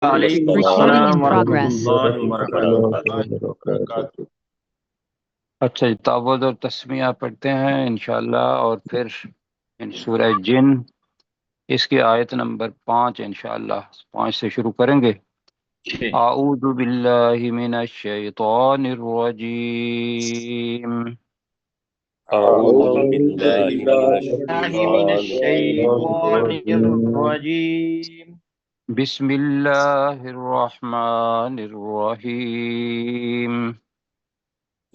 وعلیکم Recording in السلام ورحمۃ progress. اللہ وبرکاتہ۔ اچھا جی، تعوذ اور تسمیہ پڑھتے ہیں انشاءاللہ، اور پھر سورہ جن اس کی آیت نمبر 5 انشاءاللہ 5 سے شروع کریں گے۔ اعوذ باللہ من الشیطان الرجیم، أعوذ بالله من من الشيطان الشیطان الرجیم، بسم اللہ الرحمن الرحیم۔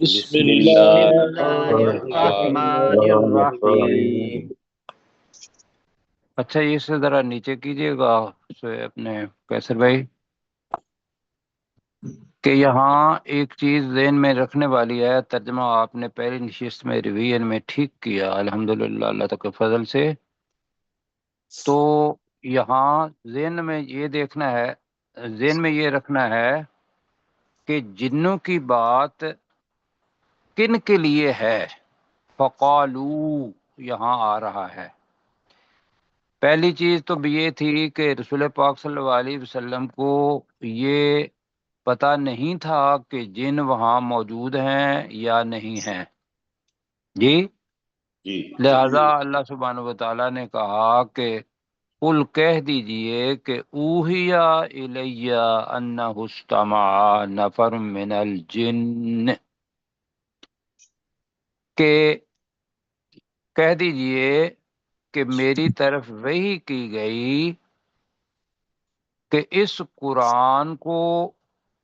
بسم بسم الله اللہ الرحمن الرحیم۔ اچھا یہ سے ذرا نیچے کیجئے گا اپنے کیسر بھائی، کہ یہاں ایک چیز ذہن میں رکھنے والی ہے۔ ترجمہ آپ نے پہلی نشست میں ریویژن میں ٹھیک کیا الحمدللہ اللہ تعالی کے فضل سے۔ تو یہاں ذہن میں یہ دیکھنا ہے، ذہن میں یہ رکھنا ہے کہ جنوں کی بات کن کے لیے ہے۔ فقالو یہاں آ رہا ہے۔ پہلی چیز تو یہ تھی کہ رسول پاک صلی اللہ علیہ وسلم کو یہ پتہ نہیں تھا کہ جن وہاں موجود ہیں یا نہیں ہیں جی، جی لہذا اللہ سبحانہ و تعالیٰ نے کہا کہ قل کہہ دیجئے کہ اوحیا الیہ انہ استمع نفر من الجن، کہ کہہ دیجئے کہ میری طرف وحی کی گئی کہ اس قرآن کو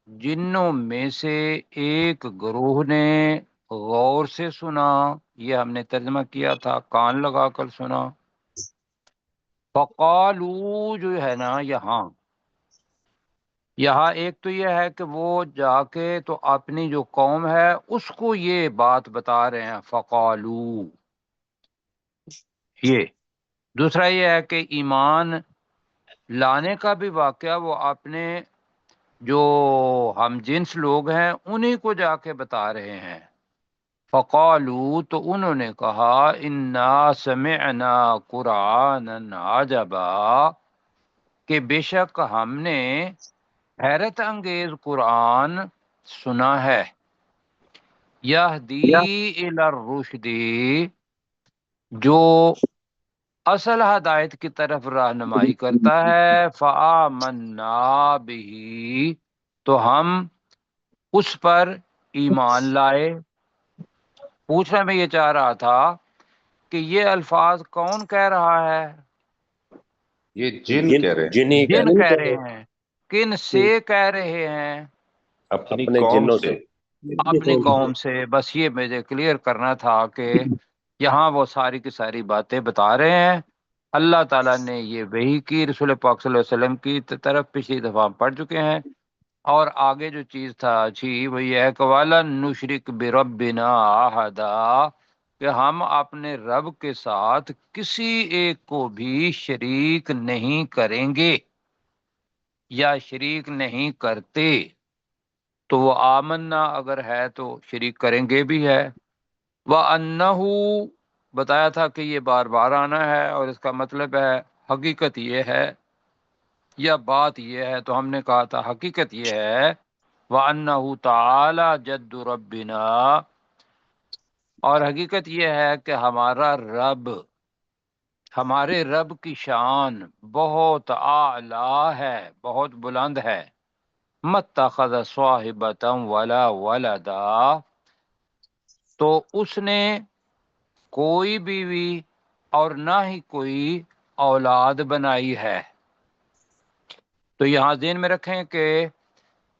جنوں میں سے ایک گروہ نے غور سے سنا، یہ ہم نے ترجمہ کیا تھا کان لگا کر سنا۔ فقالو جو ہے نا یہاں ایک تو یہ ہے کہ وہ جا کے تو اپنی جو قوم ہے اس کو یہ بات بتا رہے ہیں فقالو، یہ دوسرا یہ ہے کہ ایمان لانے کا بھی واقعہ وہ اپنے جو ہم جنس لوگ ہیں انہی کو جا کے بتا رہے ہیں۔ فقالو تو انہوں نے کہا انا سمعنا قرآنا عجبا، کہ بے شک ہم نے حیرت انگیز قرآن سنا ہے، یہدی الی الرشد، جو اصل ہدایت کی طرف رہنمائی کرتا ہے، فآمنا بہ، تو ہم اس پر ایمان لائے۔ پوچھنا میں یہ چاہ رہا تھا کہ یہ الفاظ کون کہہ رہا ہے؟ یہ جن کہہ رہے ہیں جنی جن کہہ رہے ہیں۔ کن سے کہہ رہے ہیں؟ اپنی اپنے قوم جنوں سے۔ اپنی قوم سے۔ بس یہ مجھے کلیئر کرنا تھا کہ یہاں وہ ساری کی ساری باتیں بتا رہے ہیں۔ اللہ تعالیٰ نے یہ وحی کی رسول پاک صلی اللہ علیہ وسلم کی طرف، پچھلی دفعہ ہم پڑھ چکے ہیں۔ اور آگے جو چیز تھا اچھی وہ یہ ہے کہ وَلَن نُشْرِكْ بِرَبِّنَا أَحَدًا، کہ ہم اپنے رب کے ساتھ کسی ایک کو بھی شریک نہیں کریں گے یا شریک نہیں کرتے۔ تو وہ آمنا اگر ہے تو شریک کریں گے بھی ہے۔ وَأَنَّهُ بتایا تھا کہ یہ بار بار آنا ہے، اور اس کا مطلب ہے حقیقت یہ ہے یا بات یہ ہے، تو ہم نے کہا تھا حقیقت یہ ہے وَأَنَّهُ تَعَالَى جَدُّ رَبِّنَا، اور حقیقت یہ ہے کہ ہمارے رب کی شان بہت اعلیٰ ہے، بہت بلند ہے۔ مَتَّخَذَ صَاحِبَةً وَلَا وَلَدًا، تو اس نے کوئی بیوی اور نہ ہی کوئی اولاد بنائی ہے۔ تو یہاں ذہن میں رکھیں کہ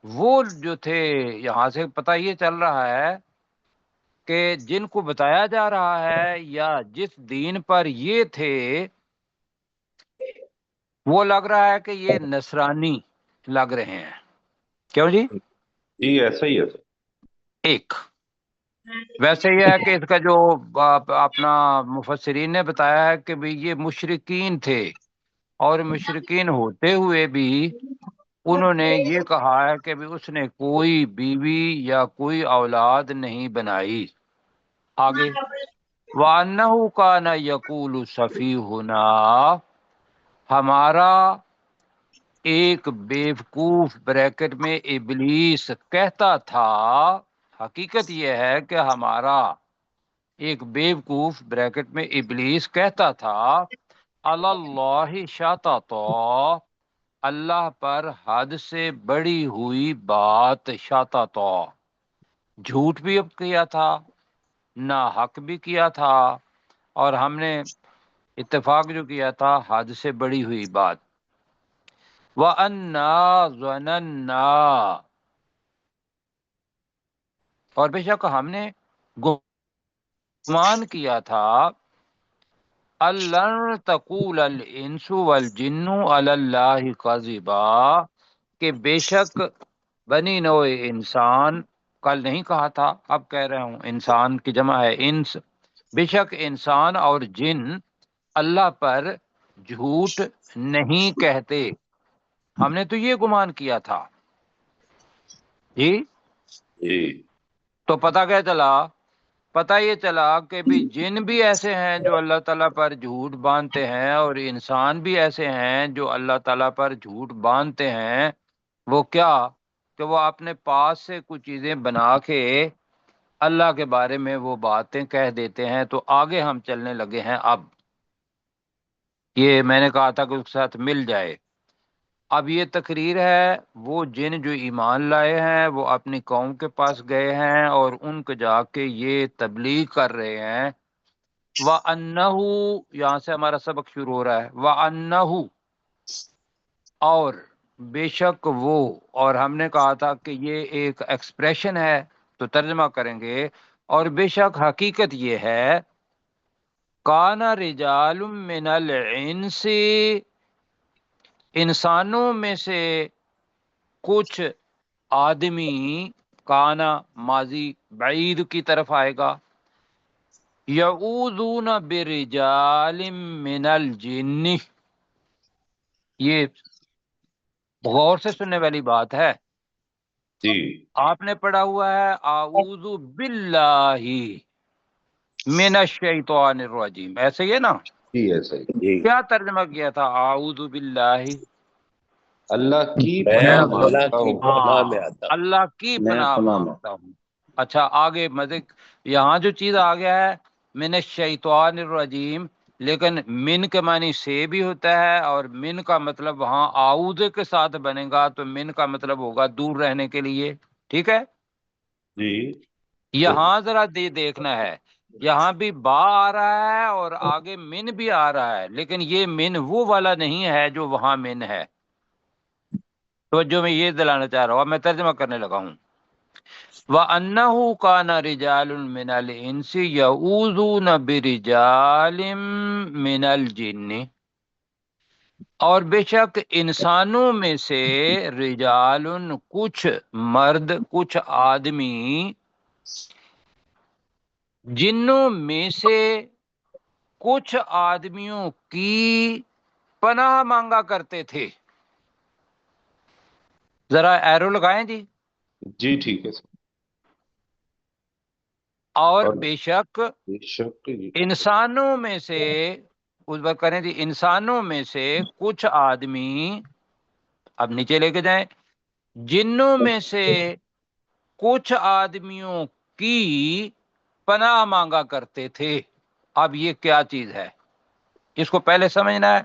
وہ جو تھے، یہاں سے پتہ یہ چل رہا ہے کہ جن کو بتایا جا رہا ہے یا جس دین پر یہ تھے، وہ لگ رہا ہے کہ یہ نصرانی لگ رہے ہیں۔ کیوں جی؟ جی ایسا ہی ہے۔ ایک ویسے یہ ہے کہ اس کا جو اپنا مفسرین نے بتایا ہے کہ بھی یہ مشرکین تھے، اور مشرکین ہوتے ہوئے بھی انہوں نے یہ کہا ہے کہ بھی اس نے کوئی بیوی یا کوئی اولاد نہیں بنائی۔ آگے وَأَنَّهُ كَانَ يَقُولُ سَفِيهُنَا، ہمارا ایک بیوقوف بریکٹ میں ابلیس کہتا تھا، حقیقت یہ ہے کہ ہمارا ایک بیوقوف بریکٹ میں ابلیس کہتا تھا، اللہ شاتا تو اللہ پر حد سے بڑی ہوئی بات، شاتا تو جھوٹ بھی کیا تھا، نہ حق بھی کیا تھا، اور ہم نے اتفاق جو کیا تھا حد سے بڑی ہوئی بات۔ وَأَنَّا ظَنَنَّا، اور بے شک ہم نے گمان کیا تھا، أَلَّن تَقُولَ الْإِنسُ وَالْجِنُّ عَلَى اللَّهِ كَذِبًا، کہ بے شک بنی نوع انسان، کل نہیں کہا تھا اب کہہ رہا ہوں، انسان کی جمع ہے انس، بے شک انسان اور جن اللہ پر جھوٹ نہیں کہتے۔ ہم نے تو یہ گمان کیا تھا جی۔ جی تو پتہ کیا چلا؟ پتہ یہ چلا کہ بھی جن بھی ایسے ہیں جو اللہ تعالیٰ پر جھوٹ باندھتے ہیں، اور انسان بھی ایسے ہیں جو اللہ تعالیٰ پر جھوٹ باندھتے ہیں۔ وہ کیا کہ وہ اپنے پاس سے کچھ چیزیں بنا کے اللہ کے بارے میں وہ باتیں کہہ دیتے ہیں۔ تو آگے ہم چلنے لگے ہیں، اب یہ میں نے کہا تھا کہ اس کے ساتھ مل جائے۔ اب یہ تقریر ہے، وہ جن جو ایمان لائے ہیں وہ اپنی قوم کے پاس گئے ہیں اور ان کو جا کے یہ تبلیغ کر رہے ہیں۔ وَأَنَّهُ، یہاں سے ہمارا سبق شروع ہو رہا ہے، وَأَنَّهُ، اور بے شک وہ، اور ہم نے کہا تھا کہ یہ ایک ایکسپریشن ہے تو ترجمہ کریں گے، اور بے شک حقیقت یہ ہے، کان رجال من الانس، انسانوں میں سے کچھ آدمی، کانا ماضی بعید کی طرف آئے گا، یعوذون برجال من الجن، یہ غور سے سننے والی بات ہے۔ جی آپ نے پڑھا ہوا ہے اعوذ باللہ من الشیطان الرجیم، ایسے ہی ہے نا؟ جی ایسا ہی، جی کیا ترجمہ کیا تھا اعوذ باللہ؟ اللہ کی میں پناہ اللہ مانگتا کی ہوں۔ پناہ میں آتا ہوں۔ اللہ کی میں پناہ پناہ مانگتا ہوں۔ اچھا آگے مزید یہاں جو چیز آ گیا ہے من الشیطان الرجیم، لیکن من کے معنی سے بھی ہوتا ہے، اور من کا مطلب وہاں اعوذ کے ساتھ بنے گا تو من کا مطلب ہوگا دور رہنے کے لیے، ٹھیک ہے؟ جی یہاں ذرا دیکھنا ہے، یہاں بھی با آ رہا ہے اور آگے من بھی آ رہا ہے، لیکن یہ من وہ والا نہیں ہے جو وہاں من ہے۔ تو جو میں یہ دلانا چاہ رہا ہوں، اب میں ترجمہ کرنے لگا ہوں۔ وَأَنَّهُ كَانَ رِجَالٌ مِّنَ الْإِنسِ يَعُوذُونَ بِرِجَالٍ مِّنَ الْجِنِّ، اور بے شک انسانوں میں سے رجال، کچھ مرد، کچھ آدمی، جنوں میں سے کچھ آدمیوں کی پناہ مانگا کرتے تھے۔ ذرا ایرو لگائیں جی۔ جی ٹھیک ہے سر۔ اور اور بے شک بے شک انسانوں میں سے، اس بار کریں جی، انسانوں میں سے کچھ آدمی، اب نیچے لے کے جائیں، جنوں میں سے کچھ آدمیوں کی پناہ مانگا کرتے تھے۔ اب یہ کیا چیز ہے، اس کو پہلے سمجھنا ہے،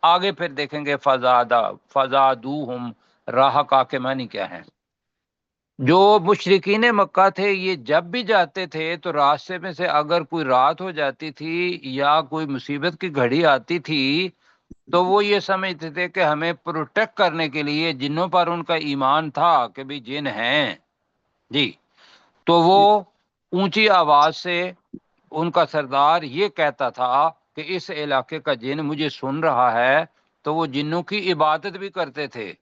آگے پھر دیکھیں گے فزادوہم، راہقہ کے معنی کیا ہے۔ جو مشرکین مکہ تھے یہ جب بھی جاتے تھے تو راستے میں سے اگر کوئی رات ہو جاتی تھی یا کوئی مصیبت کی گھڑی آتی تھی تو وہ یہ سمجھتے تھے کہ ہمیں پروٹیکٹ کرنے کے لیے، جنوں پر ان کا ایمان تھا کہ بھی جن ہیں جی، تو وہ اونچی آواز سے ان کا سردار یہ کہتا تھا کہ اس علاقے کا جن مجھے سن رہا ہے، تو وہ جنوں کی عبادت بھی کرتے تھے۔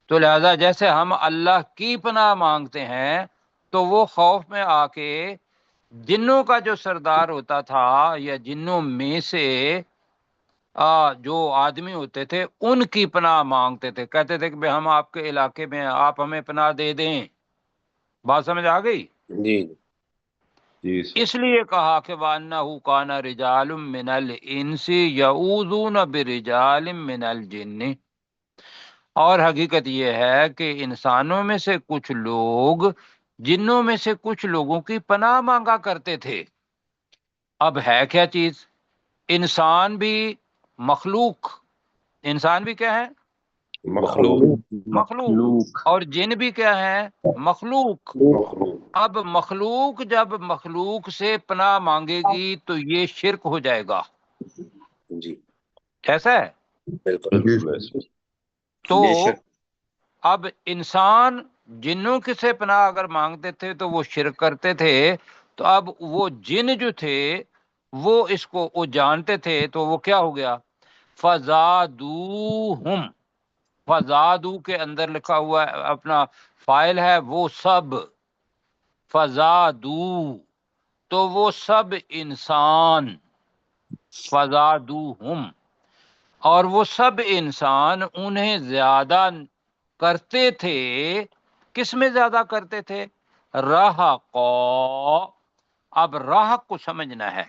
تو لہذا جیسے ہم اللہ کی پناہ مانگتے ہیں تو وہ خوف میں آ کے جنوں کا جو سردار ہوتا تھا یا جنوں میں سے جو آدمی ہوتے تھے ان کی پناہ مانگتے تھے، کہتے تھے کہ ہم آپ کے علاقے میں، آپ ہمیں پناہ دے دیں۔ بات سمجھ آ گئی؟ جی جی سر۔ اس لیے کہا کہ وَأَنَّهُ كَانَ رِجَالٌ مِّنَ الْإِنسِ يَعُوذُونَ بِرِجَالٍ مِّنَ الْجِنِّ، اور حقیقت یہ ہے کہ انسانوں میں سے کچھ لوگ جنوں میں سے کچھ لوگوں کی پناہ مانگا کرتے تھے۔ اب ہے کیا چیز؟ انسان بھی مخلوق، انسان بھی کیا ہے؟ مخلوق مخلوق، اور جن بھی کیا ہے؟ مخلوق۔ مخلوق اب مخلوق جب مخلوق سے پناہ مانگے گی تو یہ شرک ہو جائے گا، جی ایسا ہے؟ بالکل ایسے۔ تو بے شک اب انسان جنوں کے سے پناہ اگر مانگتے تھے تو وہ شرک کرتے تھے، تو اب وہ جن جو تھے وہ اس کو وہ جانتے تھے، تو وہ کیا ہو گیا؟ فزادوہم، فزادو کے اندر لکھا ہوا ہے اپنا فائل ہے وہ سب، فزادو، تو وہ سب انسان، فزادوہم، اور وہ سب انسان انہیں زیادہ کرتے تھے۔ کس میں زیادہ کرتے تھے؟ رہقا۔ اب رہق کو سمجھنا ہے۔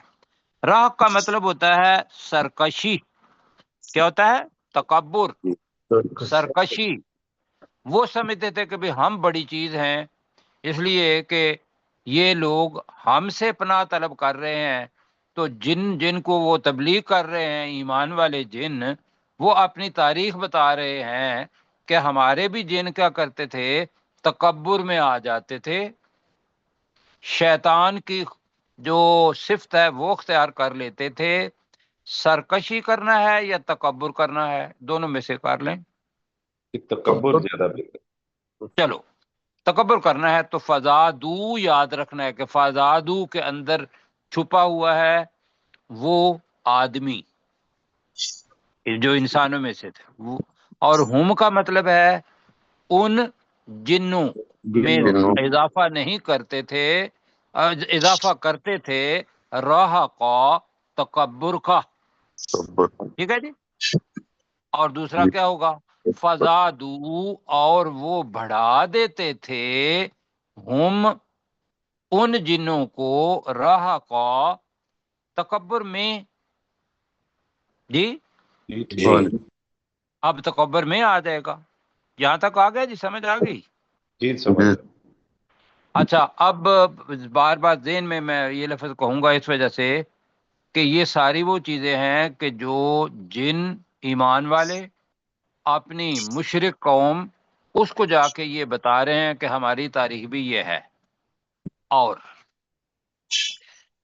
رہق کا مطلب ہوتا ہے سرکشی۔ کیا ہوتا ہے؟ تکبر، سرکشی۔ وہ سمجھتے تھے کہ بھی ہم بڑی چیز ہیں، اس لیے کہ یہ لوگ ہم سے پناہ طلب کر رہے ہیں، تو جن کو وہ تبلیغ کر رہے ہیں، ایمان والے جن، وہ اپنی تاریخ بتا رہے ہیں کہ ہمارے بھی جن کیا کرتے تھے؟ تکبر میں آ جاتے تھے، شیطان کی جو صفت ہے وہ اختیار کر لیتے تھے۔ سرکشی کرنا ہے یا تکبر کرنا ہے؟ دونوں میں سے کر لیں۔ تکبر زیادہ بہتر۔ چلو تکبر کرنا ہے تو فزادو یاد رکھنا ہے کہ فزادو کے اندر چھپا ہوا ہے وہ آدمی جو انسانوں میں سے تھے وہ، اور ہم کا مطلب ہے ان جنوں میں اضافہ نہیں کرتے تھے، اضافہ کرتے تھے راہ کا، تکبر کا، ٹھیک ہے جی۔ اور دوسرا کیا ہوگا؟ فزادو، اور وہ بڑھا دیتے تھے ہم ان جنوں کو راہ کا، تکبر میں۔ جی جی ٹھیک۔ اب تکبر میں آ جائے گا، یہاں تک آ گیا جی؟ سمجھ آ گئی؟ جی سمجھ۔ اچھا، اب بار بار ذہن میں یہ لفظ کہوں گا اس وجہ سے کہ یہ ساری وہ چیزیں ہیں کہ جو جن ایمان والے اپنی مشرک قوم اس کو جا کے یہ بتا رہے ہیں کہ ہماری تاریخ بھی یہ ہے۔ اور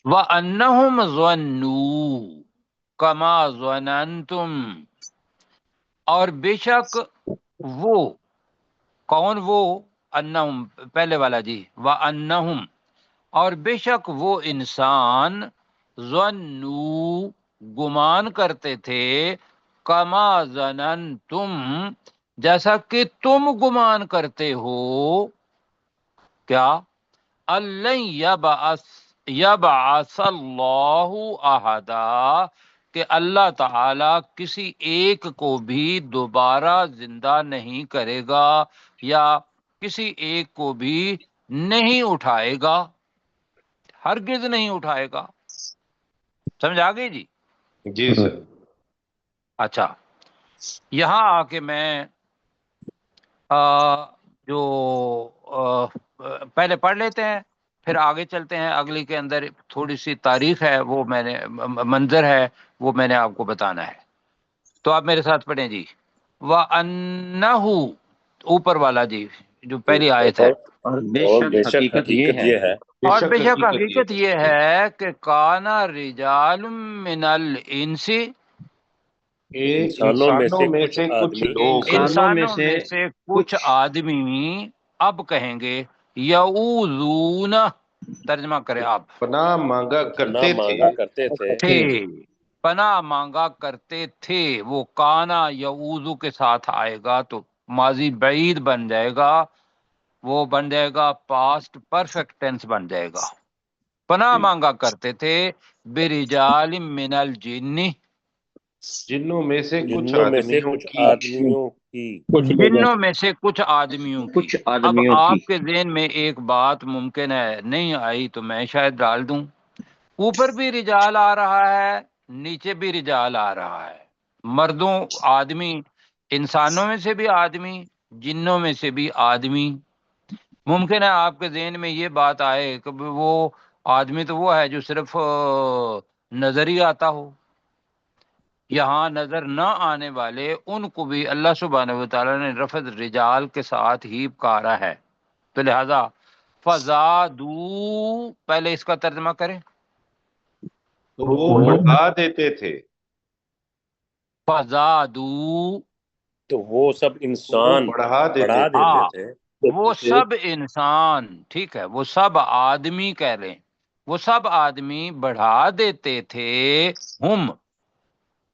وَأَنَّهُمْ ظَنُّوا كَمَا ظَنَنْتُمْ، اور بے شک وہ، کون وہ؟ انہم پہلے والا جی، وَأَنَّهُمْ، اور بے شک وہ انسان، ظنوا گمان کرتے تھے، کما ظننتم جیسا کہ تم گمان کرتے ہو، کیا؟ الَّن یبعث اللہ احدا، کہ اللہ تعالی کسی ایک کو بھی دوبارہ زندہ نہیں کرے گا، یا کسی ایک کو بھی نہیں اٹھائے گا، ہرگز نہیں اٹھائے گا۔ سمجھ آ گئی جی؟ جی سر۔ اچھا، یہاں آ کے میں جو پہلے پڑھ لیتے ہیں، پھر آگے چلتے ہیں۔ اگلی کے اندر تھوڑی سی تاریخ ہے، وہ میں نے منظر ہے وہ میں نے آپ کو بتانا ہے، تو آپ میرے ساتھ پڑھیں جی۔ وَأَنَّهُ، اوپر والا جی جو پہلی آیت ہے، اور بے شک حقیقت یہ ہے، اور بے شک حقیقت یہ ہے کہ کانا رجال من الانس، انسانوں میں سے کچھ آدمی، انسانوں میں سے کچھ آدمی، اب کہیں گے یعوذون، ترجمہ کرے آپ، پناہ مانگا پناہ کرتے مانگا تھے، کرتے تھے، تھے، پناہ مانگا کرتے تھے۔ وہ کانا یعوذو کے ساتھ آئے گا تو ماضی بعید بن جائے گا، وہ بن جائے گا پاسٹ پرفیکٹ ٹینس بن جائے گا۔ پناہ مانگا کرتے تھے برجال من الجن، جنوں میں سے کچھ جنوں میں سے آدمیوں کچھ کی، آدمیوں کی، جنوں میں سے کچھ آدمیوں کی۔ اب آپ کے ذہن میں ایک بات ممکن ہے نہیں آئی تو میں شاید ڈال دوں، اوپر بھی رجال آ رہا ہے، نیچے بھی رجال آ رہا ہے، مردوں آدمی انسانوں میں سے بھی آدمی، جنوں میں سے بھی آدمی۔ ممکن ہے آپ کے ذہن میں یہ بات آئے کہ وہ آدمی تو وہ ہے جو صرف نظر ہی آتا ہو، یہاں نظر نہ آنے والے ان کو بھی اللہ سبحانہ و تعالیٰ نے رفض رجال کے ساتھ ہی پکارا ہے۔ تو لہذا فزادو، پہلے اس کا ترجمہ کریں۔ تو وہ بڑھا دیتے تھے، فزادو، تو وہ سب وہ انسان بڑھا بڑھا دیتے تھے۔ دیتے ہاں، تھے وہ سب انسان، ٹھیک ہے، وہ سب آدمی کہہ لیں، وہ سب آدمی بڑھا دیتے تھے ہم،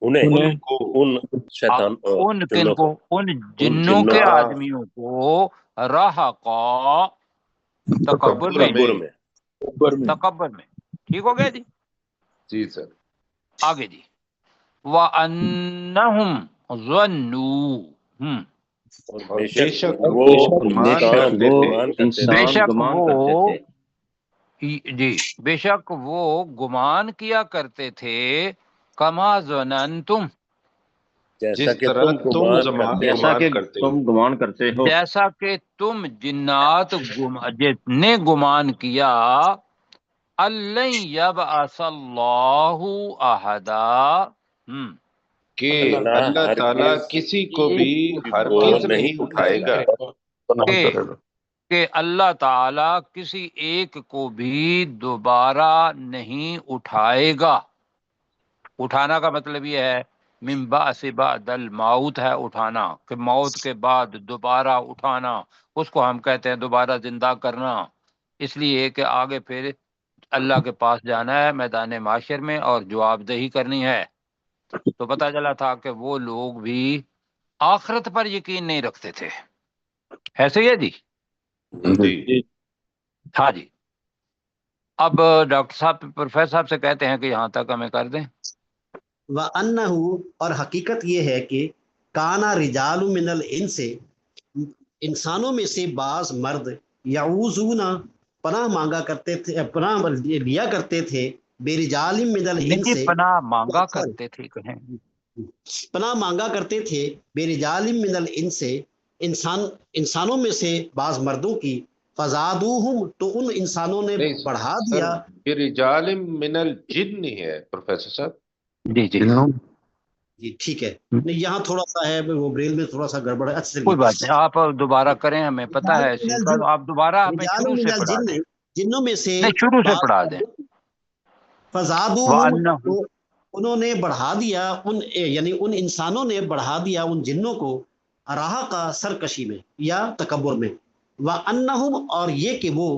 انہیں، ان کو، ان شیطان ان کن جنوں کو، کو، ان ان جنوں جنوں کے کو آدمیوں کو، رہقا، تکبر میں، تکبر میں۔ تکبر میں، ٹھیک ہو گیا جی۔ جی سر، آگے جی، وَأَنَّهُمْ ظَنُّوا، اور اور بے بے شک شک وہ وہ بے گمان شک کرتے وہ تھے، گمان کرتے تھے، بے انسان شک گمان وہ، کرتے تھے، جی، بے شک وہ گمان کیا کرتے تھے، کما ظننتم، جیسا جس کہ طرح تم تم گمان کرتے جیسا گمان کہ کرتے ہو۔ تم گمان کرتے ہو۔ جیسا کہ تم جنات نے گمان کیا، اللہ یبعث اللہ احدا، کہ اللہ اللہ تعالیٰ ہرگز کسی کو بھی کسی کو ہرگز نہیں نہیں اٹھائے اٹھائے گا۔ گا۔ کہ اللہ تعالی کسی ایک کو بھی دوبارہ نہیں اٹھائے گا۔ اٹھانا کا مطلب یہ ہے من بعث بعد الموت ہے، اٹھانا کہ موت کے بعد دوبارہ اٹھانا، اس کو ہم کہتے ہیں دوبارہ زندہ کرنا، اس لیے کہ آگے پھر اللہ کے پاس جانا ہے میدان معاشر میں اور جواب دہی کرنی ہے۔ تو پتہ چلا تھا کہ وہ لوگ بھی آخرت پر یقین نہیں رکھتے تھے، ایسے ہی ہے جی۔ جی، ہاں جی، اب ڈاکٹر صاحب، پروفیسر صاحب سے کہتے ہیں کہ یہاں تک ہمیں کر دیں۔ وَأَنَّهُ، اور حقیقت یہ ہے کہ کانا رجال من الانس، انسانوں میں سے بعض مرد یعوذون پناہ مانگا کرتے تھے، پناہ لیا کرتے تھے، برجال من الانس، نہیں، پناہ مانگا کرتے تھے، کہیں پناہ مانگا کرتے تھے، برجال من الانس، انسانوں میں سے بعض مردوں کی، فزادوہم، تو ان انسانوں نے نہیں بڑھا سر، دیا۔ برجال من الجن ہے پروفیسر صاحب۔ جی جی، جی ٹھیک ہے، نہیں یہاں تھوڑا سا ہے وہ بریل میں تھوڑا سا گڑبڑ ہے، اچھا کوئی چلیے۔ بات نہیں، آپ دوبارہ کریں، ہمیں پتہ رجال ہے من اسی کا، الجن، تو آپ دوبارہ ہمیں رجال شروع من سے پڑھا الجن، دیں، جنوں میں سے نہیں شروع سے بعض پڑھا دیں۔ مردوں، فزادوہم، وَأَنَّهُ، تو انہوں نے بڑھا دیا ان، یعنی ان انسانوں نے بڑھا دیا ان جنوں کو، راہ کا سرکشی میں یا تکبر میں، وَأَنَّهُمْ، اور یہ کہ وہ،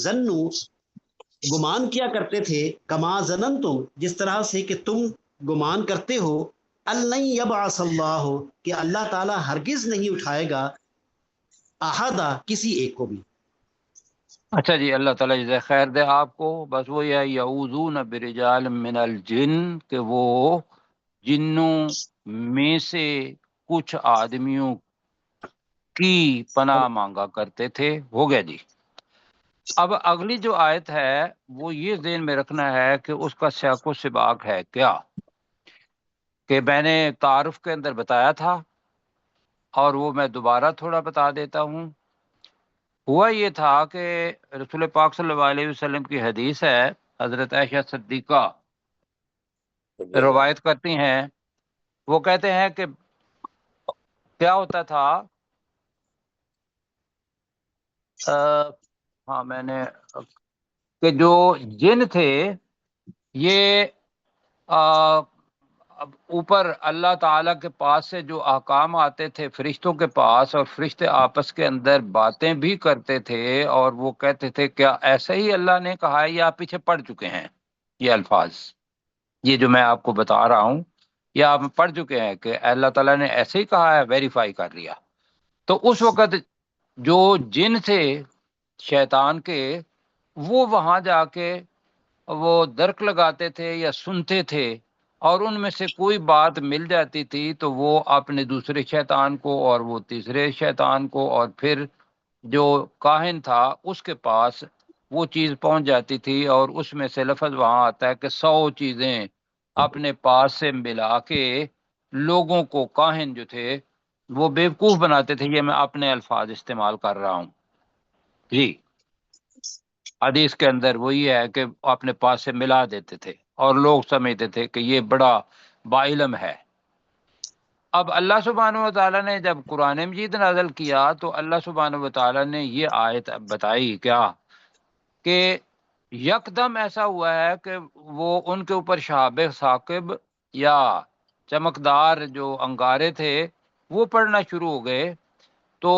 ظنوا، گمان کیا کرتے تھے، کما ظننتم، جس طرح سے کہ تم گمان کرتے ہو، اللہ یبعث اللہ، کہ اللہ تعالی ہرگز نہیں اٹھائے گا، احدا، کسی ایک کو بھی۔ اچھا جی، اللہ تعالیٰ جزائے خیر دے آپ کو۔ بس وہ یہ یعوذون برجال من الجن، کہ وہ جنوں میں سے کچھ آدمیوں کی پناہ مانگا کرتے تھے، ہو گیا جی۔ اب اگلی جو آیت ہے وہ یہ ذہن میں رکھنا ہے کہ اس کا سیاق و سباق ہے کیا، کہ میں نے تعارف کے اندر بتایا تھا اور وہ میں دوبارہ تھوڑا بتا دیتا ہوں۔ ہوا یہ تھا کہ رسول پاک صلی اللہ علیہ وسلم کی حدیث ہے، حضرت عائشہ صدیقہ روایت کرتی ہیں، وہ کہتے ہیں کہ کیا ہوتا تھا، ہاں میں نے، کہ جو جن تھے یہ اب اوپر اللہ تعالیٰ کے پاس سے جو احکام آتے تھے فرشتوں کے پاس، اور فرشتے آپس کے اندر باتیں بھی کرتے تھے، اور وہ کہتے تھے کیا ایسے ہی اللہ نے کہا ہے یا آپ پیچھے پڑھ چکے ہیں یہ الفاظ، یہ جو میں آپ کو بتا رہا ہوں یا آپ پڑھ چکے ہیں کہ اللہ تعالیٰ نے ایسے ہی کہا ہے، ویریفائی کر لیا۔ تو اس وقت جو جن تھے شیطان کے، وہ وہاں جا کے وہ درک لگاتے تھے یا سنتے تھے، اور ان میں سے کوئی بات مل جاتی تھی تو وہ اپنے دوسرے شیطان کو، اور وہ تیسرے شیطان کو، اور پھر جو کاہن تھا اس کے پاس وہ چیز پہنچ جاتی تھی، اور اس میں سے لفظ وہاں آتا ہے کہ 100 چیزیں اپنے پاس سے ملا کے لوگوں کو، کاہن جو تھے وہ بیوقوف بناتے تھے، یہ میں اپنے الفاظ استعمال کر رہا ہوں جی۔ حدیث کے اندر وہی ہے کہ اپنے پاس سے ملا دیتے تھے اور لوگ سمجھتے تھے کہ یہ بڑا باعلم ہے۔ اب اللہ سبحانہ و تعالیٰ نے جب قرآن مجید نازل کیا تو اللہ سبحانہ و تعالیٰ نے یہ آیت بتائی کیا کہ یکدم ایسا ہوا ہے کہ وہ ان کے اوپر شہاب ثاقب یا چمکدار جو انگارے تھے وہ پڑنا شروع ہو گئے، تو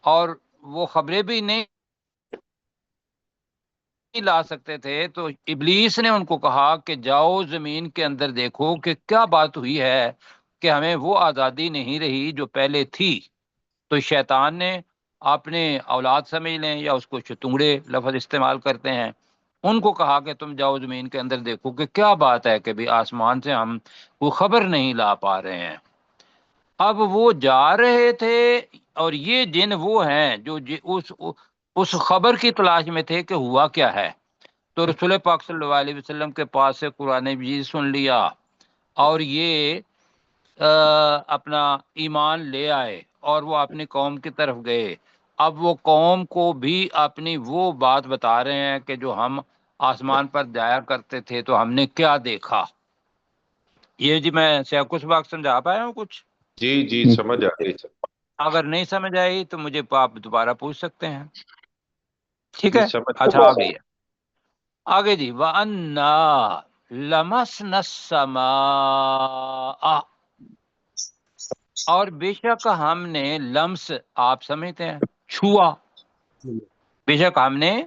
اور وہ خبریں بھی نہیں لا سکتے تھے، تو ابلیس نے ان کو کہا کہ جاؤ زمین کے اندر دیکھو کہ کیا بات ہوئی ہے کہ ہمیں وہ آزادی نہیں رہی جو پہلے تھی۔ تو شیطان نے اپنے اولاد سمجھ لیں یا اس کو شتونگڑے لفظ استعمال کرتے ہیں، ان کو کہا کہ تم جاؤ زمین کے اندر دیکھو کہ کیا بات ہے کہ بھی آسمان سے ہم وہ خبر نہیں لا پا رہے ہیں۔ اب وہ جا رہے تھے اور یہ جن وہ ہیں جو اس خبر کی تلاش میں تھے کہ ہوا کیا ہے۔ تو رسول پاک صلی اللہ علیہ وسلم کے پاس سے قرآن مجید سن لیا اور یہ اپنا ایمان لے آئے اور وہ اپنی قوم کی طرف گئے۔ اب وہ قوم کو بھی اپنی وہ بات بتا رہے ہیں کہ جو ہم آسمان پر جایا کرتے تھے تو ہم نے کیا دیکھا۔ یہ جی میں سیاق اسباق سمجھا پایا ہوں کچھ؟ جی جی سمجھ آ گئی سر۔ اگر نہیں سمجھ آئی تو مجھے آپ دوبارہ پوچھ سکتے ہیں، ٹھیک جی ہے؟ سمجھ اچھا آگے آگے جی وَأَنَّا لَمَسْنَا السَّمَاءَ، اور بے شک ہم نے لمس آپ سمجھتے ہیں چھوا، بے شک ہم نے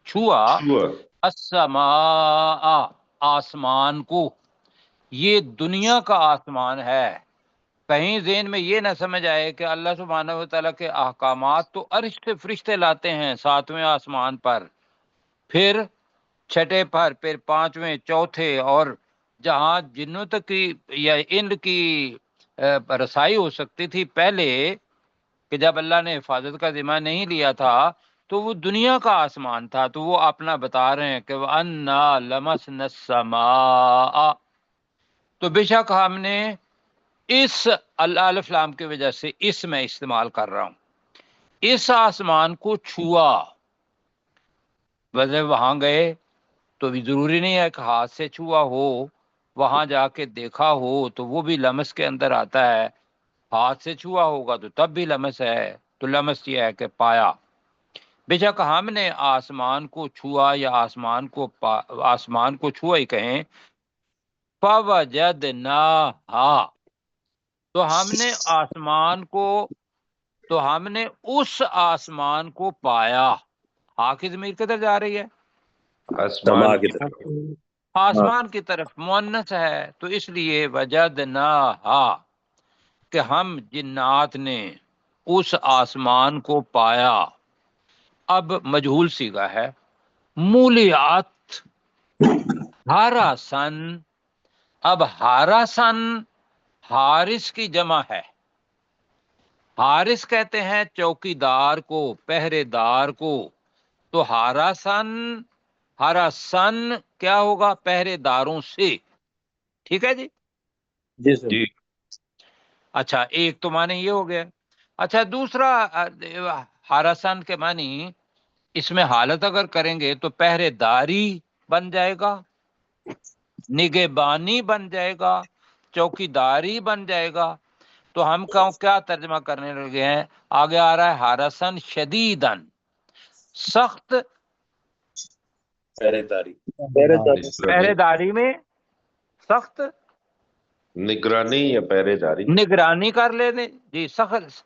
چھوا السماء آسمان کو، یہ دنیا کا آسمان ہے۔ کہیں ذہن میں یہ نہ سمجھ آئے کہ اللہ سبحانہ و تعالیٰ کے احکامات تو عرش سے فرشتے لاتے ہیں 7ویں آسمان پر، پھر چھٹے پر، پھر 5ویں، چوتھے، اور جہاں جنوں تک کی یا ان کی رسائی ہو سکتی تھی پہلے کہ جب اللہ نے حفاظت کا ذمہ نہیں لیا تھا تو وہ دنیا کا آسمان تھا، تو وہ اپنا بتا رہے ہیں کہ وَأَنَّا لَمَسْنَا السَّمَاءَ، تو بے شک ہم نے اس الف لام کی وجہ سے اس میں استعمال کر رہا ہوں، اس آسمان کو چھوا۔ ویسے وہاں گئے تو بھی ضروری نہیں ہے کہ ہاتھ سے چھوا ہو، وہاں جا کے دیکھا ہو تو وہ بھی لمس کے اندر آتا ہے، ہاتھ سے چھوا ہوگا تو تب بھی لمس ہے، تو لمس یہ ہے کہ پایا۔ بے شک ہم نے آسمان کو چھوا یا آسمان کو چھوا ہی کہیں، فَوَجَدْنَاهَا، تو ہم نے اس آسمان کو پایا۔ ہاں کی ضمیر کدھر جا رہی ہے؟ سما کی طرف۔ آسمان کی طرف، مؤنث ہے تو اس لیے وجدناہا کہ ہم جنات نے اس آسمان کو پایا۔ اب مجہول صیغہ ہے، مولیات ہارا سن، اب ہارا سن حارس کی جمع ہے، حارس کہتے ہیں چوکیدار کو، پہرے دار کو، تو ہارا سن کیا ہوگا؟ پہرے داروں سے، ٹھیک ہے جی؟ جی سر۔ جی اچھا ایک تو معنی یہ ہو گیا۔ اچھا دوسرا ہاراسن کے معنی اس میں حالت اگر کریں گے تو پہرے داری بن جائے گا، نگہبانی بن جائے گا، چوکیداری بن جائے گا۔ تو ہم کیا ترجمہ کرنے لگے ہیں؟ آگے آ رہا ہے ہاراسن شدیدن، سخت پہرے داری میں سخت نگرانی یا پہرے داری، نگرانی کر لینے جی، سخت۔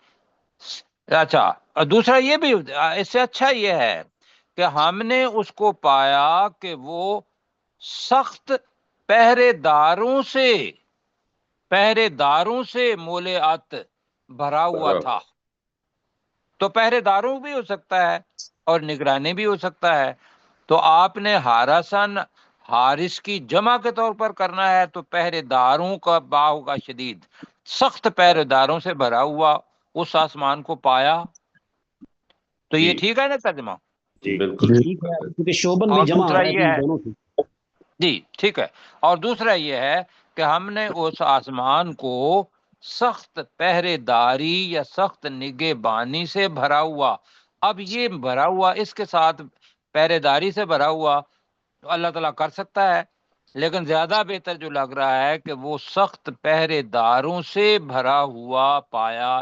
اچھا دوسرا یہ بھی اس سے اچھا یہ ہے کہ ہم نے اس کو پایا کہ وہ سخت پہرے داروں سے مولیات بھرا ہوا تھا۔ تو پہرے داروں بھی ہو سکتا ہے اور نگرانی بھی ہو سکتا ہے، تو آپ نے ہاراسن حارس کی جمع کے طور پر کرنا ہے تو پہرے داروں کا با ہوگا شدید، سخت پہرے داروں سے بھرا ہوا اس آسمان کو پایا۔ تو یہ ٹھیک ہے نا ترجمہ؟ جی بالکل ٹھیک ہے، کیونکہ شوبن بھی اور جمع دوسرا ہے یہ ہے دونوں کی۔ جی ٹھیک ہے، اور دوسرا یہ ہے کہ ہم نے اس آسمان کو سخت پہرے داری یا سخت نگہبانی سے بھرا ہوا. اب یہ بھرا ہوا، اس کے ساتھ پہرے داری سے بھرا ہوا تو اللہ تعالیٰ کر سکتا ہے، لیکن زیادہ بہتر جو لگ رہا ہے کہ وہ سخت پہرے داروں سے بھرا ہوا پایا.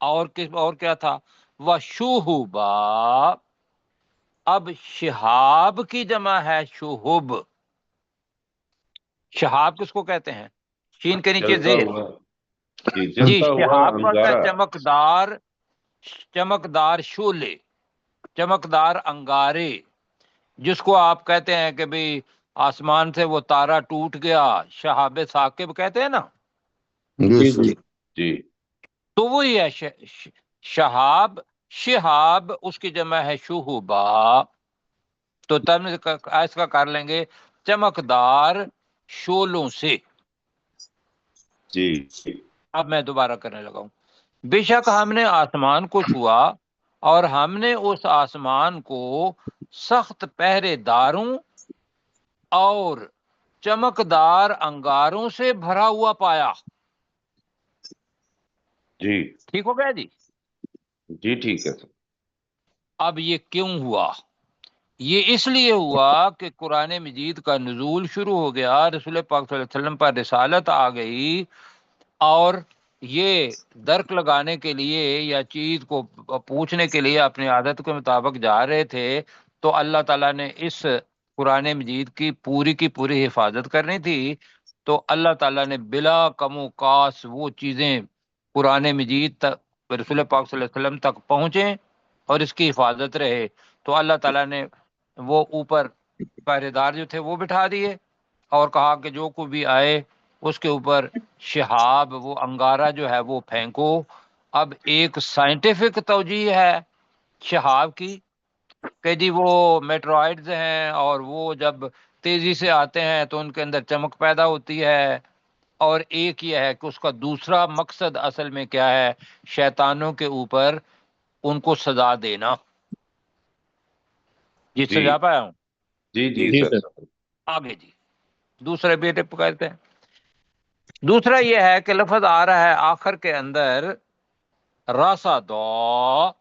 اور کیا تھا؟ وَشُہُبًا. اب شہاب کی جمع ہے شہب. شہاب کس کو کہتے ہیں؟ شین کے نیچے جلتا زیر. ہوا، جی جی، جلتا ہوا شہاب کو ہوتا ہے انگارہ. چمکدار شولے، چمکدار انگارے، جس کو آپ کہتے ہیں کہ بھئی آسمان سے وہ تارا ٹوٹ گیا، شہاب ثاقب کہتے ہیں نا، جی جی جی تو وہی ہے شہاب. شہاب اس کی جمع ہے شہبا، تو تم اس کا کر لیں گے چمکدار شولوں سے. جی اب میں دوبارہ کرنے لگا ہوں. بے شک ہم نے آسمان کو چھوا اور ہم نے اس آسمان کو سخت پہرے داروں اور چمکدار انگاروں سے بھرا ہوا پایا. جی ٹھیک ہو گیا جی؟ جی ٹھیک ہے سر. اب یہ کیوں ہوا؟ یہ اس لیے ہوا کہ قرآن مجید کا نزول شروع ہو گیا، رسول پاک صلی اللہ علیہ وسلم پر رسالت آ گئی، اور یہ درک لگانے کے لیے یا چیز کو پوچھنے کے لیے اپنی عادت کے مطابق جا رہے تھے، تو اللہ تعالیٰ نے اس قرآن مجید کی پوری حفاظت کرنی تھی. تو اللہ تعالیٰ نے بلا کم و کاس وہ چیزیں قرآن مجید تک، رسول پاک صلی اللہ علیہ وسلم تک پہنچیں اور اس کی حفاظت رہے. تو اللہ تعالیٰ نے وہ اوپر پہرے دار جو تھے وہ بٹھا دیے اور کہا کہ جو کوئی بھی آئے اس کے اوپر شہاب، وہ انگارہ جو ہے وہ پھینکو. اب ایک سائنٹیفک توجیہ ہے شہاب کی کہ جی وہ میٹرائڈز ہیں اور وہ جب تیزی سے آتے ہیں تو ان کے اندر چمک پیدا ہوتی ہے، اور ایک یہ ہے کہ اس کا دوسرا مقصد اصل میں کیا ہے؟ شیطانوں کے اوپر ان کو سزا دینا. جی جی سمجھا پایا ہوں؟ جی جی جی سر. سر. آگے جی دوسرے بیٹے پکارتے ہیں. دوسرا یہ ہے کہ لفظ آ رہا ہے آخر کے اندر راسا دو.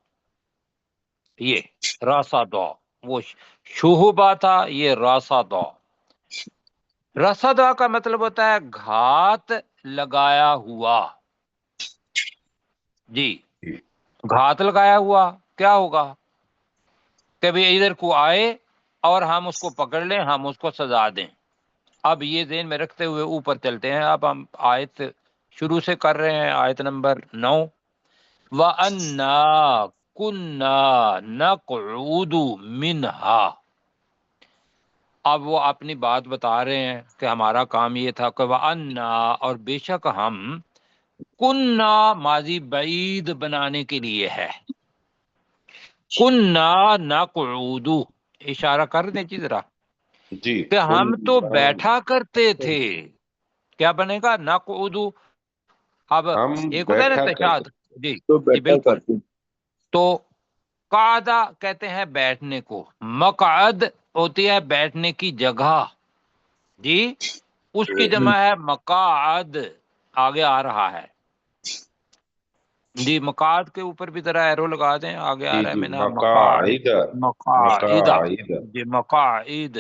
یہ راسا دو وہ شہبا تھا، یہ راسا دو. راسا دو کا مطلب ہوتا ہے گھات لگایا ہوا. جی گھات لگایا ہوا کیا ہوگا کہ بھی ادھر کو آئے اور ہم اس کو پکڑ لیں، ہم اس کو سزا دیں. اب یہ ذہن میں رکھتے ہوئے اوپر چلتے ہیں. اب ہم آیت شروع سے کر رہے ہیں، آیت نمبر 9. وَأَنَّا كُنَّا نَقْعُودُ مِنْهَا. اب وہ اپنی بات بتا رہے ہیں کہ ہمارا کام یہ تھا کہ وَأَنَّا، اور بے شک ہم، کنّا ماضی بعید بنانے کے لیے ہے، کنّا نقعود، اشارہ کر دیں چیز ذرا جی کہ ہم تو بیٹھا کرتے تھے. کیا بنے گا؟ نقعود. اب ہم ایک ہوتا ہے نا بیٹھا تشہد. کرتے. جی تو جی بیٹھا بالکل. کرتے ہیں. تو قعدہ کہتے ہیں بیٹھنے کو، مقعد ہوتی ہے بیٹھنے کی جگہ. جی اس کی جمع ہے مقاعد، آگے آ رہا ہے. جی مقعد کے اوپر بھی ذرا ایرو لگا دیں، آگے آ جی رہا ہے جی مینا مقعد. مقاعد. مقاعدہ. مقاعد. جی مقاعد.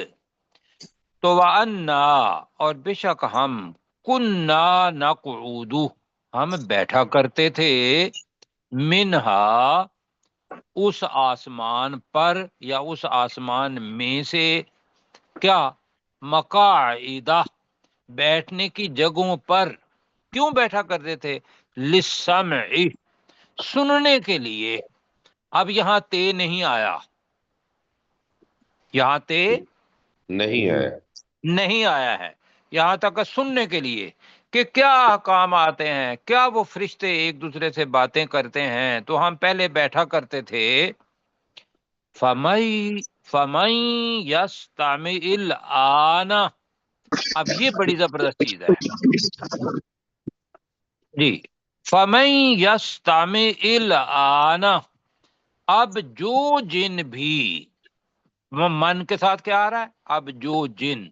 تو وَأَنَّا، اور بے شک ہم، کنّا نقعود، ہم بیٹھا کرتے تھے، منہا اس آسمان پر یا اس آسمان میں سے، کیا؟ مقاعدہ بیٹھنے کی جگہوں پر. کیوں بیٹھا کرتے تھے؟ للسمع سننے کے لیے. اب یہاں تے نہیں آیا، یہاں تے نہیں ہے. نہیں آیا ہے، یہاں تک سننے کے لیے کہ کیا احکام آتے ہیں، کیا وہ فرشتے ایک دوسرے سے باتیں کرتے ہیں. تو ہم پہلے بیٹھا کرتے تھے. فَمَن يَسْتَمِعِ الْآنَ. اب یہ بڑی زبردست چیز ہے جی. فَمَن يَسْتَمِعِ الْآنَ. اب جو جن بھی، من کے ساتھ کیا آ رہا ہے؟ اب جو جن،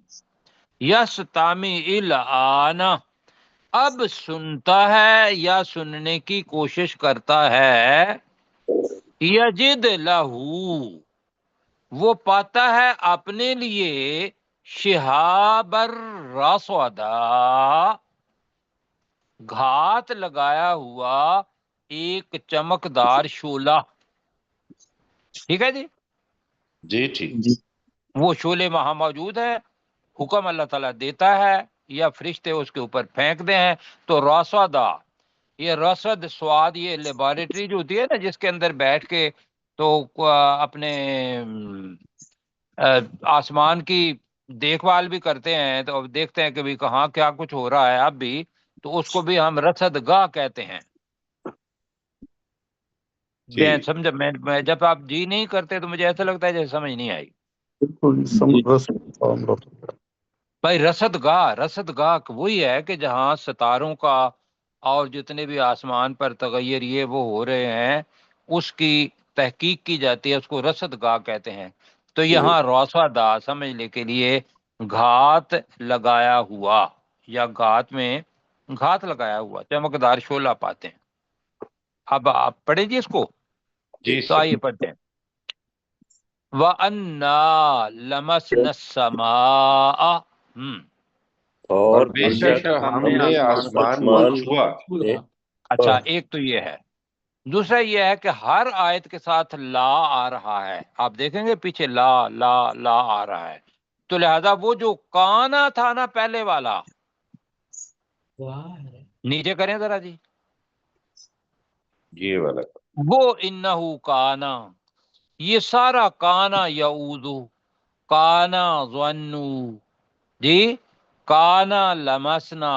یستمع الآن، اب سنتا ہے یا سننے کی کوشش کرتا ہے، یجد لہو، وہ پاتا ہے اپنے لیے، شہاب الرصدا، گھات لگایا ہوا ایک چمکدار شولہ. ٹھیک ہے جی، جی ٹھیک. وہ شولے وہاں موجود ہے، حکم اللہ تعالیٰ دیتا ہے یا فرشتے اس کے اوپر پھینکتے ہیں تو رصدا، یہ رصد سواد، یہ لیبارٹری جو ہوتی ہے نا جس کے اندر بیٹھ کے تو اپنے آسمان کی دیکھ بھال بھی کرتے ہیں، تو دیکھتے ہیں کہ بھی کہاں کیا کچھ ہو رہا ہے اب بھی، تو اس کو بھی ہم رصد گاہ کہتے ہیں. میں سمجھا، میں جب آپ جی نہیں کرتے تو مجھے ایسا لگتا ہے جیسے سمجھ نہیں آئی. بھائی رصد گاہ وہی ہے کہ جہاں ستاروں کا اور جتنے بھی آسمان پر تغیر یہ وہ ہو رہے ہیں اس کی تحقیق کی جاتی ہے، اس کو رصد گاہ کہتے ہیں. تو یہاں رصدا سمجھنے کے لیے گھات لگایا ہوا، یا گھات میں گھات لگایا ہوا چمکدار شولہ پاتے ہیں. اب آپ پڑھیں جی اس کو، جی تو سر. آئیے پڑھتے ہیں. وَأَنَّا لَمَسْنَا السَّمَاءَ، اور بے شک ہم نے آسمان کو چھوا. اچھا ایک تو یہ ہے. دوسرا یہ ہے کہ ہر آیت کے ساتھ لا آ رہا ہے، آپ دیکھیں گے پیچھے لا لا لا آ رہا ہے، تو لہذا وہ جو کانا تھا نا پہلے والا، نیچے کریں ذرا جی، یہ والا وہ انہو کانا، یہ سارا کانا یعودو، کانا ظنو، جی کانا لمسنا،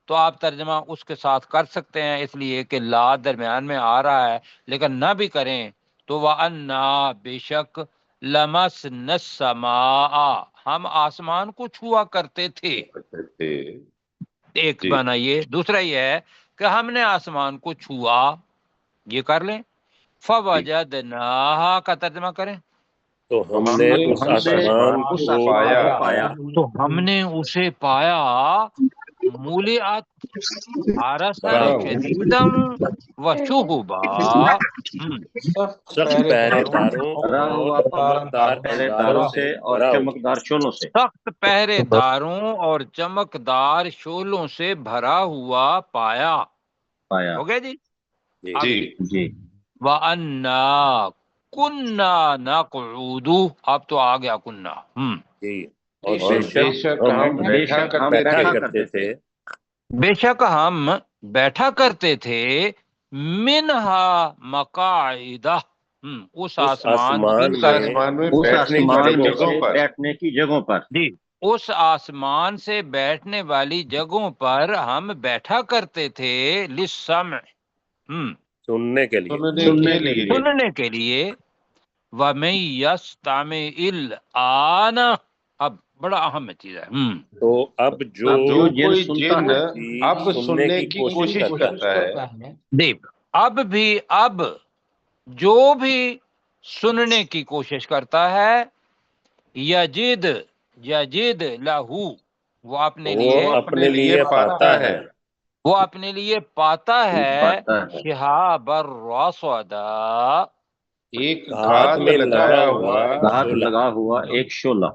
تو آپ ترجمہ اس کے ساتھ کر سکتے ہیں اس لیے کہ لا درمیان میں آ رہا ہے، لیکن نہ بھی کریں تو وَأَنَّا، بے شک، لَمَسْنَا السَّمَاءَ، ہم آسمان کو چھوا کرتے تھے. تھے. ایک جی. معنی یہ. دوسرا یہ ہے کہ ہم نے آسمان کو چھوا، یہ کر لیں. فَوَجَدْنَاهَا کا ترجمہ کریں. تو ہم نے اس آسمان کو کو پایا. تو ہم نے اسے پایا، مولیات حرسن بھرا ہوا، شدیدم و شہبا، سخت پہرے داروں بھرا اور ہوا تھا چمکدار پہرے شولوں داروں سے سے اور بھرا ہوا. چمکدار شولوں سے. سخت پہرے داروں اور چمکدار شولوں سے بھرا ہوا پایا. پایا. ہو گیا جی. جی اب جی. جی. وَأَنَّا كُنَّا نَقْعُودُ، اب تو آ گیا کنّا. جی. اور اور بے بے شک شک ہم ہم بیٹھا کرتے بیٹھا تھے. کرتے تھے، بے شک ہم بیٹھا کرتے تھے، منہا مقاعدہ، اس اس آسمان آسمان اس سے، آسمان میں اس بیٹھنے کی آسمان جگہوں جگہوں سے پر. بیٹھنے کی جگہوں پر. جی اس آسمان سے بیٹھنے والی جگہوں پر ہم بیٹھا کرتے تھے، للسمع، سننے کے لیے. سننے کے لیے. سننے کے لیے. وَمَن يَسْتَمِعِ الْآنَ، اب بڑا اہم چیز ہے. تو اب جو جو جن کوئی سنتا جن بھی اب سننے کی کوشش کرتا ہے. دیکھ، اب بھی، اب جو بھی سننے کی کوشش کرتا ہے، یجد، یجد لہو، وہ اپنے لیے، وہ اپنے لیے پاتا ہے، وہ اپنے لیے پاتا ہے، پاتا ہے. شہاب الرصدا، ایک ہاتھ گھات میں لگا لگایا ہوا ہوا. ہاتھ شولہ. لگا ہوا ایک شولہ.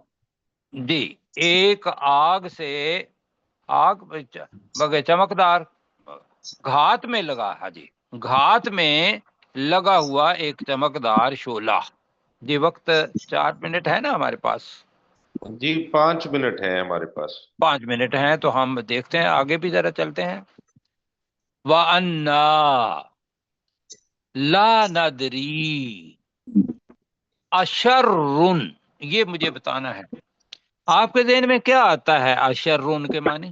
جی ایک آگ سے، آگ بگے چمکدار، گھات میں لگا، ہاں جی، گھات میں لگا ہوا ایک چمکدار شولہ. جی وقت 4 منٹ ہے نا ہمارے پاس، جی 5 منٹ ہیں ہمارے پاس. 5 منٹ ہیں تو ہم دیکھتے ہیں، آگے بھی ذرا چلتے ہیں. وَأَنَّا لَا نَدْرِي أَشَرٌ، یہ مجھے بتانا ہے آپ کے ذہن میں کیا آتا ہے اشرٌ کے معنی؟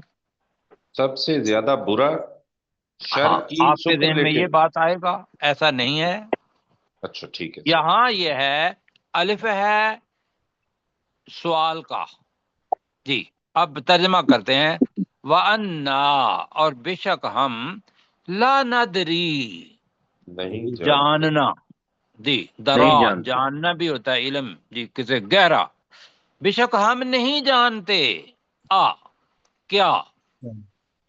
سب سے زیادہ برا، شر ہاں کی آپ کے صفت ذہن میں لیتے یہ ہوئے. بات آئے گا، ایسا نہیں ہے. اچھا ٹھیک ہے. یہاں یہ ہے، الف ہے سوال کا. جی اب ترجمہ کرتے ہیں. وَأَنَّا، اور بے شک ہم، لا ندری، نہیں جانتے. جاننا، جی درا، نہیں جانتے. جاننا بھی ہوتا ہے علم، جی کسے گہرا. بے شک ہم نہیں جانتے، کیا